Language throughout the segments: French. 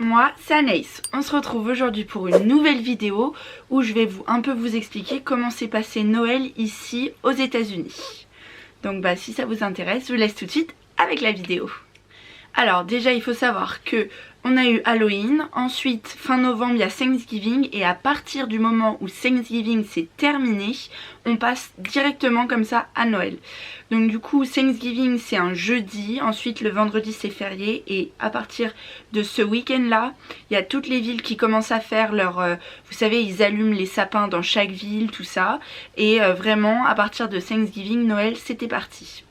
moi c'est Anaïs. On se retrouve aujourd'hui pour une nouvelle vidéo où je vais un peu vous expliquer comment s'est passé Noël ici aux États-Unis. Donc si ça vous intéresse, je vous laisse tout de suite avec la vidéo. Alors déjà il faut savoir que on a eu Halloween, ensuite fin novembre il y a Thanksgiving et à partir du moment où Thanksgiving s'est terminé, on passe directement comme ça à Noël. Donc du coup Thanksgiving c'est un jeudi, ensuite le vendredi c'est férié et à partir de ce week-end là, il y a toutes les villes qui commencent à faire leur... vous savez ils allument les sapins dans chaque ville, tout ça. Et vraiment à partir de Thanksgiving, Noël c'était parti.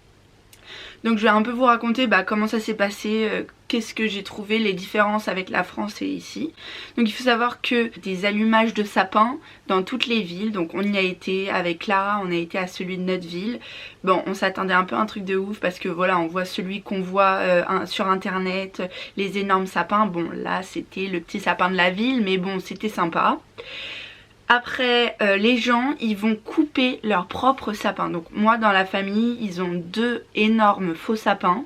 Donc je vais un peu vous raconter comment ça s'est passé, qu'est-ce que j'ai trouvé, les différences avec la France et ici. Donc il faut savoir que des allumages de sapins dans toutes les villes, donc on y a été avec Clara, on a été à celui de notre ville. Bon, on s'attendait un peu à un truc de ouf parce que voilà, on voit celui qu'on voit sur internet, les énormes sapins. Bon là c'était le petit sapin de la ville, mais bon c'était sympa. Après les gens ils vont couper leur propre sapin. Donc moi dans la famille ils ont deux énormes faux sapins.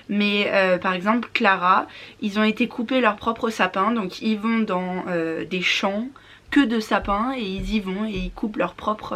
Mais par exemple Clara, ils ont été couper leur propre sapin. Donc ils vont dans des champs que de sapins et ils y vont et ils coupent leur propre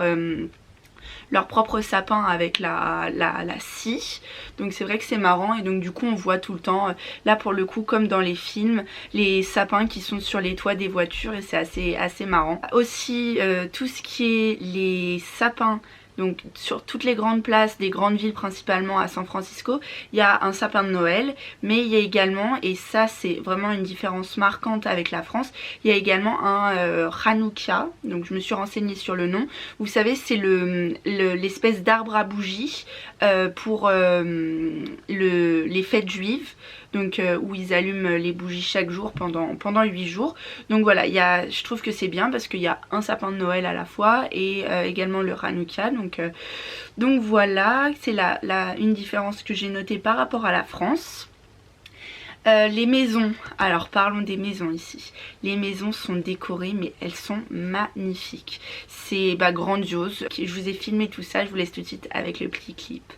sapin avec la scie. Donc c'est vrai que c'est marrant et donc du coup on voit tout le temps, là pour le coup comme dans les films, les sapins qui sont sur les toits des voitures et c'est assez marrant. Aussi tout ce qui est les sapins, donc sur toutes les grandes places des grandes villes, principalement à San Francisco, il y a un sapin de Noël, mais il y a également, et ça c'est vraiment une différence marquante avec la France, il y a également un Hanouka. Donc je me suis renseignée sur le nom. Vous savez c'est l'espèce d'arbre à bougies pour les fêtes juives. Donc où ils allument les bougies chaque jour pendant 8 jours. Donc voilà, je trouve que c'est bien parce qu'il y a un sapin de Noël à la fois et également le Hanouka. Donc voilà, c'est une différence que j'ai notée par rapport à la France. Les maisons, alors parlons des maisons ici. Les maisons sont décorées mais elles sont magnifiques. C'est grandiose. Je vous ai filmé tout ça, je vous laisse tout de suite avec le petit clip.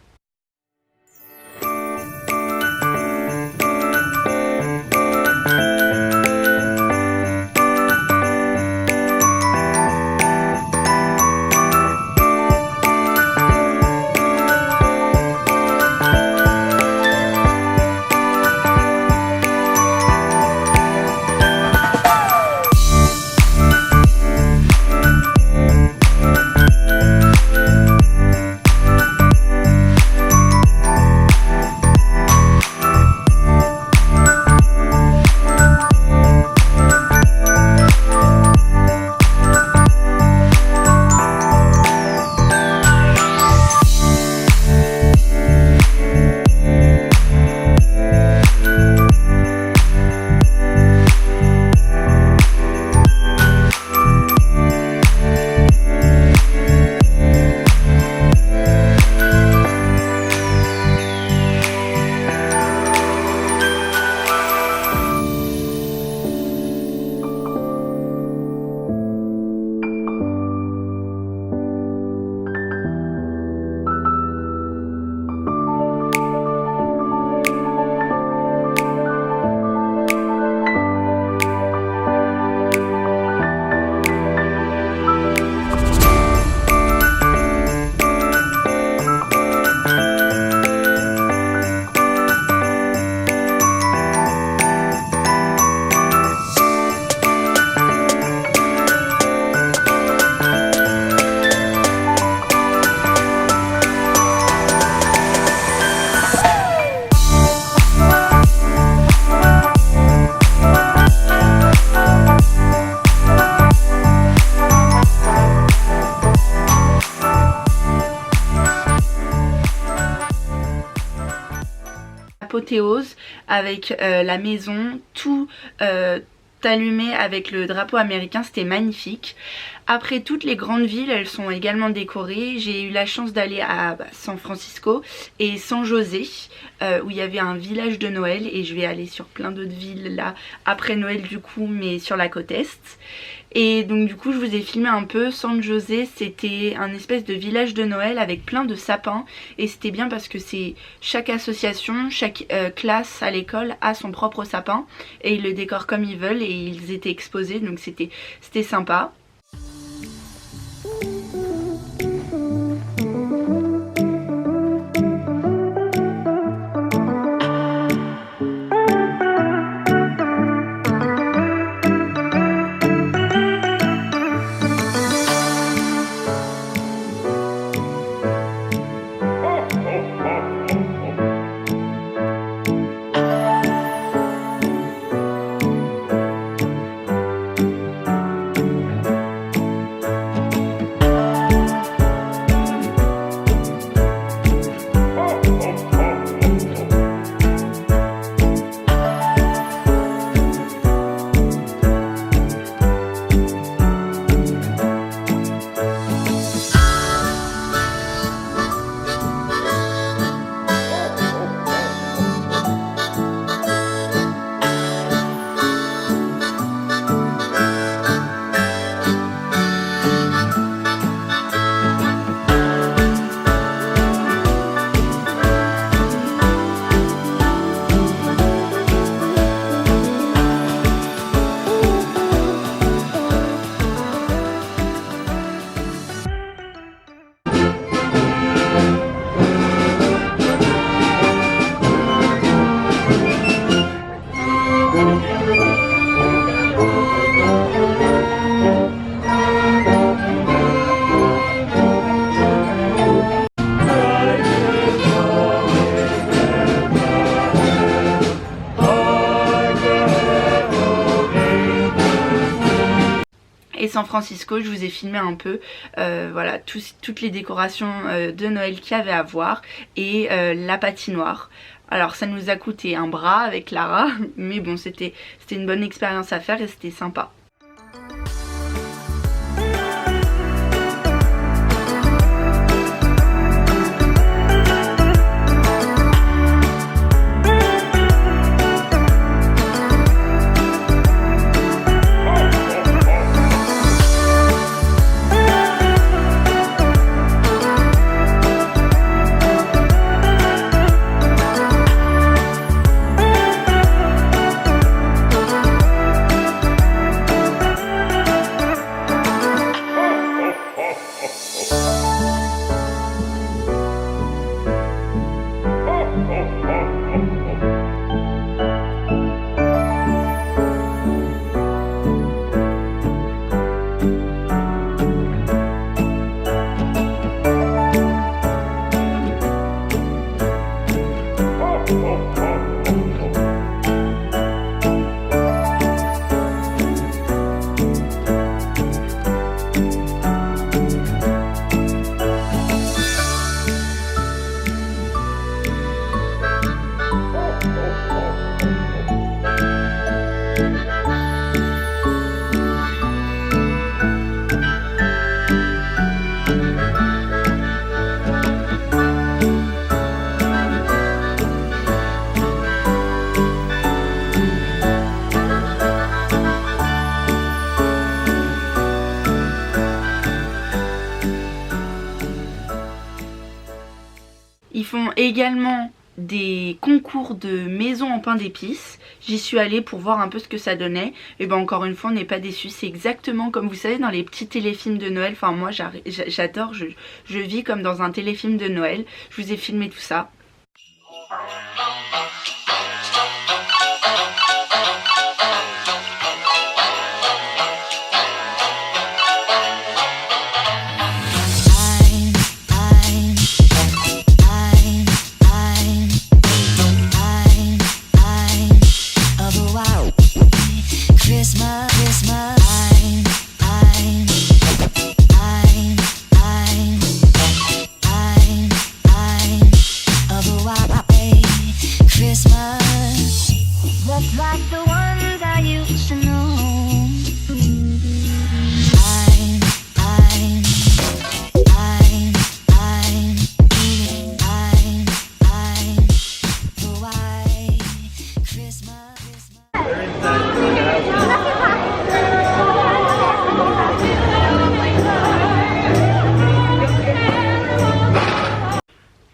Apothéose avec la maison, tout allumé avec le drapeau américain, c'était magnifique. Après, toutes les grandes villes, elles sont également décorées. J'ai eu la chance d'aller à San Francisco et San José, où il y avait un village de Noël, et je vais aller sur plein d'autres villes là après Noël du coup, mais sur la côte est. Et donc du coup je vous ai filmé un peu. San José, c'était un espèce de village de Noël avec plein de sapins, et c'était bien parce que c'est chaque association, chaque classe à l'école a son propre sapin et ils le décorent comme ils veulent, et ils étaient exposés, donc c'était sympa. Et San Francisco, je vous ai filmé un peu voilà, toutes les décorations de Noël qu'il y avait à voir, et la patinoire. Alors ça nous a coûté un bras avec Lara, mais bon, c'était une bonne expérience à faire et c'était sympa. Ils font également des concours de maisons en pain d'épices. J'y suis allée pour voir un peu ce que ça donnait. Et ben encore une fois, on n'est pas déçus. C'est exactement comme vous savez dans les petits téléfilms de Noël. Enfin moi j'adore, je vis comme dans un téléfilm de Noël. Je vous ai filmé tout ça.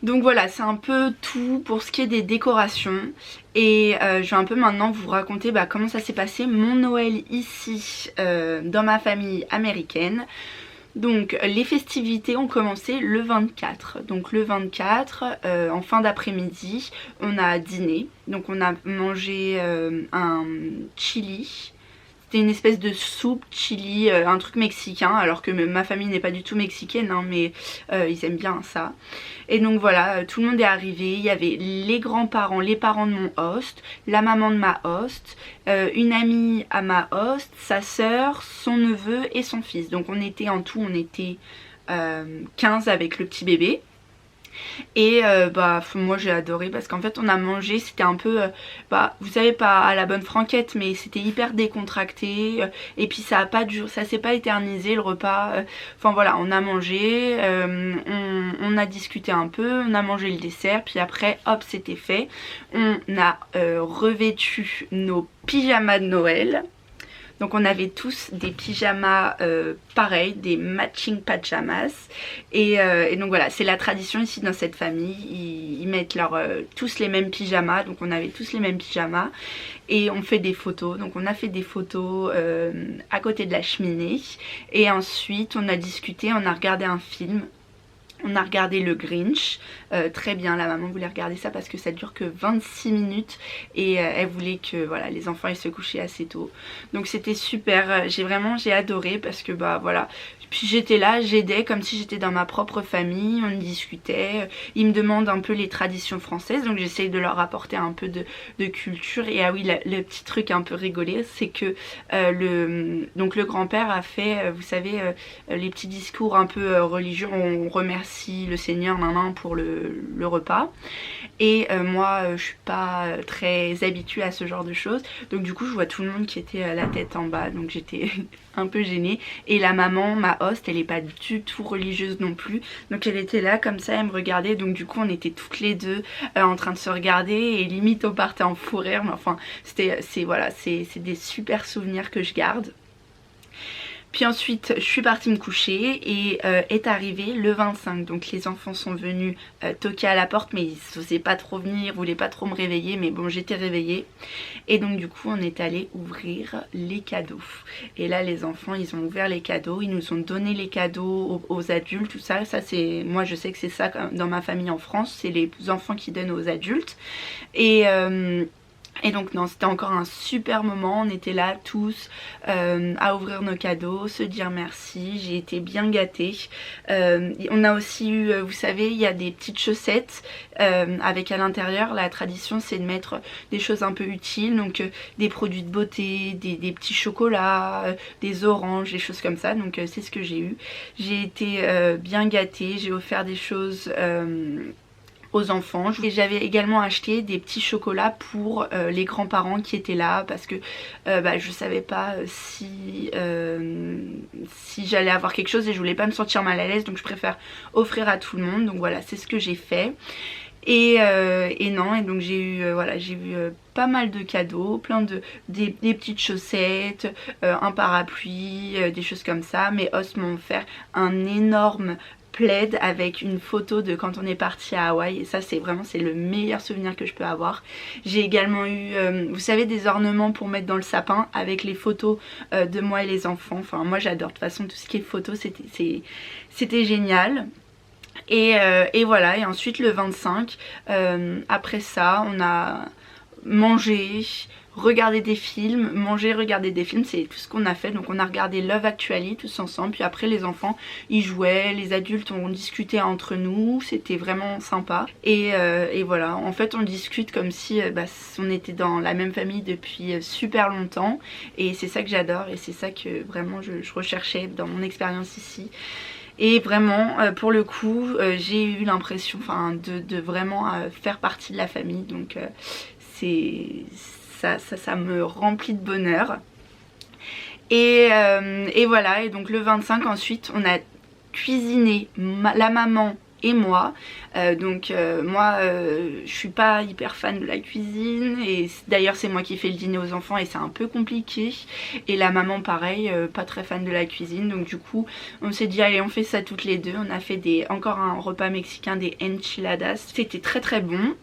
Donc voilà, c'est un peu tout pour ce qui est des décorations. Et je vais un peu maintenant vous raconter comment ça s'est passé mon Noël ici dans ma famille américaine. Donc les festivités ont commencé le 24. Donc le 24, en fin d'après-midi, on a dîné. Donc on a mangé un chili. C'était une espèce de soupe chili, un truc mexicain, alors que ma famille n'est pas du tout mexicaine, hein, mais ils aiment bien ça. Et donc voilà, tout le monde est arrivé, il y avait les grands-parents, les parents de mon host, la maman de ma host, une amie à ma host, sa sœur, son neveu et son fils. Donc on était en tout, on était 15 avec le petit bébé. Et moi j'ai adoré parce qu'en fait on a mangé, c'était un peu vous savez, pas à la bonne franquette, mais c'était hyper décontracté, et puis ça a pas duré, ça s'est pas éternisé le repas, enfin voilà, on a mangé, on a discuté un peu, on a mangé le dessert, puis après hop c'était fait. On a revêtu nos pyjamas de Noël. Donc on avait tous des pyjamas pareils, des matching pajamas. Et donc voilà, c'est la tradition ici dans cette famille. Ils mettent tous les mêmes pyjamas. Donc on avait tous les mêmes pyjamas. Et on fait des photos. Donc on a fait des photos à côté de la cheminée. Et ensuite on a discuté, on a regardé un film. On a regardé le Grinch, très bien, la maman voulait regarder ça parce que ça dure que 26 minutes et elle voulait que voilà, les enfants aient se coucher assez tôt. Donc c'était super, j'ai adoré parce que voilà, puis j'étais là, j'aidais comme si j'étais dans ma propre famille, on discutait, ils me demandent un peu les traditions françaises, donc j'essaye de leur apporter un peu de culture. Et ah oui, le petit truc un peu rigolé, c'est que le grand-père a fait, vous savez, les petits discours un peu religieux, on remercie le Seigneur pour le repas. Et moi je suis pas très habituée à ce genre de choses, donc du coup je vois tout le monde qui était la tête en bas, donc j'étais un peu gênée. Et la maman, ma host, elle est pas du tout religieuse non plus, donc elle était là comme ça, elle me regardait, donc du coup on était toutes les deux en train de se regarder et limite on partait en fou rire, mais enfin c'est des super souvenirs que je garde. Puis ensuite je suis partie me coucher et est arrivé le 25. Donc les enfants sont venus toquer à la porte, mais ils n'osaient pas trop venir, voulaient pas trop me réveiller, mais bon j'étais réveillée. Et donc du coup on est allé ouvrir les cadeaux. Et là les enfants ils ont ouvert les cadeaux, ils nous ont donné les cadeaux aux adultes, tout ça. Ça c'est, moi je sais que c'est ça dans ma famille en France, c'est les enfants qui donnent aux adultes. Et donc non, c'était encore un super moment, on était là tous à ouvrir nos cadeaux, se dire merci, j'ai été bien gâtée. On a aussi eu, vous savez, il y a des petites chaussettes avec à l'intérieur, la tradition c'est de mettre des choses un peu utiles, donc des produits de beauté, des petits chocolats, des oranges, des choses comme ça, donc c'est ce que j'ai eu. J'ai été bien gâtée, j'ai offert des choses aux enfants. Et j'avais également acheté des petits chocolats pour les grands-parents qui étaient là, parce que je savais pas si j'allais avoir quelque chose et je voulais pas me sentir mal à l'aise, donc je préfère offrir à tout le monde. Donc voilà, c'est ce que j'ai fait. Et donc j'ai eu pas mal de cadeaux, des petites chaussettes, un parapluie, des choses comme ça. Mes hosts m'ont offert un énorme plaid avec une photo de quand on est parti à Hawaï, et ça c'est le meilleur souvenir que je peux avoir. J'ai également eu vous savez, des ornements pour mettre dans le sapin avec les photos de moi et les enfants. Enfin moi j'adore, de toute façon tout ce qui est photos, c'était génial. Et voilà, et ensuite le 25 après ça on a mangé, regarder des films, manger, regarder des films, c'est tout ce qu'on a fait. Donc on a regardé Love Actually tous ensemble, puis après les enfants ils jouaient, les adultes ont discuté entre nous, c'était vraiment sympa. Et voilà, en fait on discute comme si on était dans la même famille depuis super longtemps, et c'est ça que j'adore et c'est ça que vraiment je recherchais dans mon expérience ici. Et vraiment pour le coup j'ai eu l'impression de vraiment faire partie de la famille, donc ça me remplit de bonheur. Et voilà, et donc le 25 ensuite on a cuisiné, la maman et moi. Moi je suis pas hyper fan de la cuisine et d'ailleurs c'est moi qui fais le dîner aux enfants et c'est un peu compliqué, et la maman pareil, pas très fan de la cuisine, donc du coup on s'est dit allez on fait ça toutes les deux. On a fait encore un repas mexicain, des enchiladas, c'était très très bon.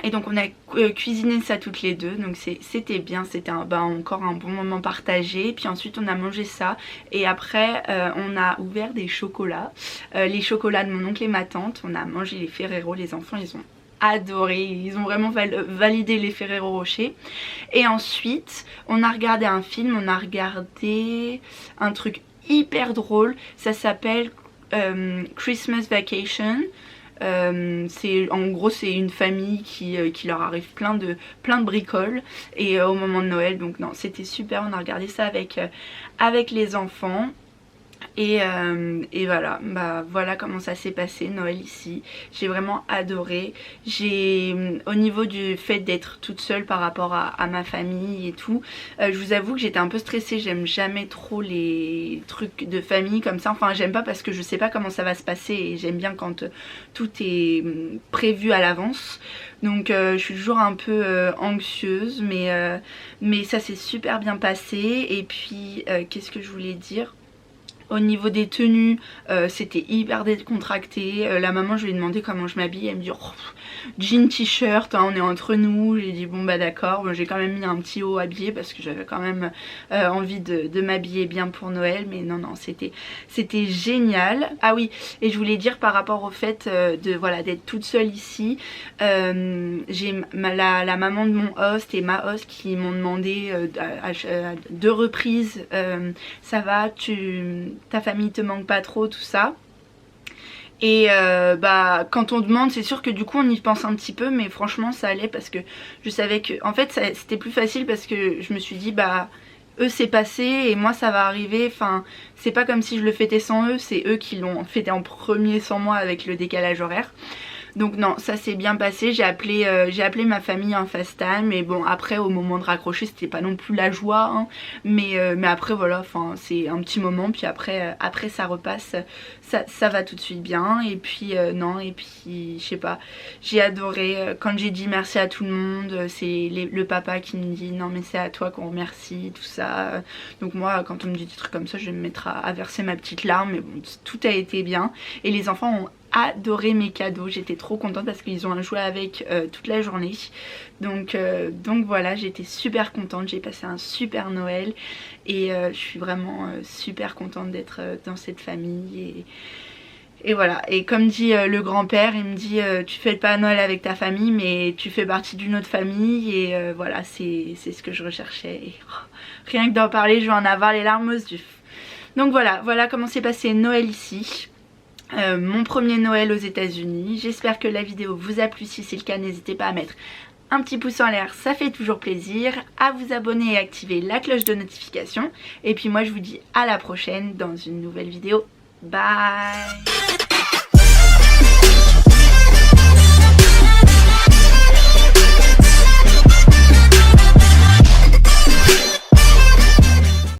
Et donc on a cuisiné ça toutes les deux, donc c'était bien, c'était encore un bon moment partagé. Puis ensuite on a mangé ça et après on a ouvert des chocolats, les chocolats de mon oncle et ma tante. On a mangé les Ferrero, les enfants ils ont adoré, ils ont vraiment validé les Ferrero Rocher. Et ensuite on a regardé un film, on a regardé un truc hyper drôle, ça s'appelle Christmas Vacation. En gros c'est une famille qui leur arrive plein de bricoles et au moment de Noël, donc non c'était super, on a regardé ça avec les enfants. Et voilà comment ça s'est passé Noël ici. J'ai vraiment adoré. Au niveau du fait d'être toute seule par rapport à ma famille et tout, je vous avoue que j'étais un peu stressée. J'aime jamais trop les trucs de famille comme ça. Enfin j'aime pas parce que je sais pas comment ça va se passer et j'aime bien quand tout est prévu à l'avance. Donc je suis toujours un peu anxieuse, mais ça s'est super bien passé. Et puis qu'est-ce que je voulais dire ? Au niveau des tenues, c'était hyper décontracté. La maman, je lui ai demandé comment je m'habille. Elle me dit oh, jean t-shirt, hein, on est entre nous. J'ai dit bon bah d'accord. Bon, j'ai quand même mis un petit haut habillé parce que j'avais quand même envie de m'habiller bien pour Noël. Mais non c'était génial. Ah oui, et je voulais dire par rapport au fait d'être toute seule ici. J'ai la maman de mon host et ma host qui m'ont demandé à 2 reprises ça va, ta famille te manque pas trop, tout ça. Et quand on demande, c'est sûr que du coup on y pense un petit peu, mais franchement ça allait parce que je savais que en fait c'était plus facile parce que je me suis dit eux c'est passé et moi ça va arriver. Enfin c'est pas comme si je le fêtais sans eux, c'est eux qui l'ont fêté en premier sans moi avec le décalage horaire. Donc non, ça s'est bien passé. J'ai appelé ma famille en FaceTime. Et bon après au moment de raccrocher c'était pas non plus la joie hein. Mais après voilà, enfin c'est un petit moment. Puis après ça repasse, ça va tout de suite bien. Et puis je sais pas, j'ai adoré quand j'ai dit merci à tout le monde. C'est le papa qui me dit non mais c'est à toi qu'on remercie, tout ça. Donc moi quand on me dit des trucs comme ça je vais me mettre à verser ma petite larme. Mais bon tout a été bien. Et les enfants ont adoré mes cadeaux, j'étais trop contente parce qu'ils ont joué avec toute la journée. Donc voilà, j'étais super contente, j'ai passé un super Noël et je suis vraiment super contente d'être dans cette famille. Et voilà, et comme dit le grand-père, il me dit tu fêtes pas Noël avec ta famille mais tu fais partie d'une autre famille. Et voilà, c'est ce que je recherchais. Et, rien que d'en parler je vais en avoir les larmes aux yeux. Donc voilà comment s'est passé Noël ici. Mon premier Noël aux États-Unis. J'espère que la vidéo vous a plu. Si c'est le cas, n'hésitez pas à mettre un petit pouce en l'air, ça fait toujours plaisir. À vous abonner et activer la cloche de notification. Et puis moi je vous dis à la prochaine dans une nouvelle vidéo. Bye.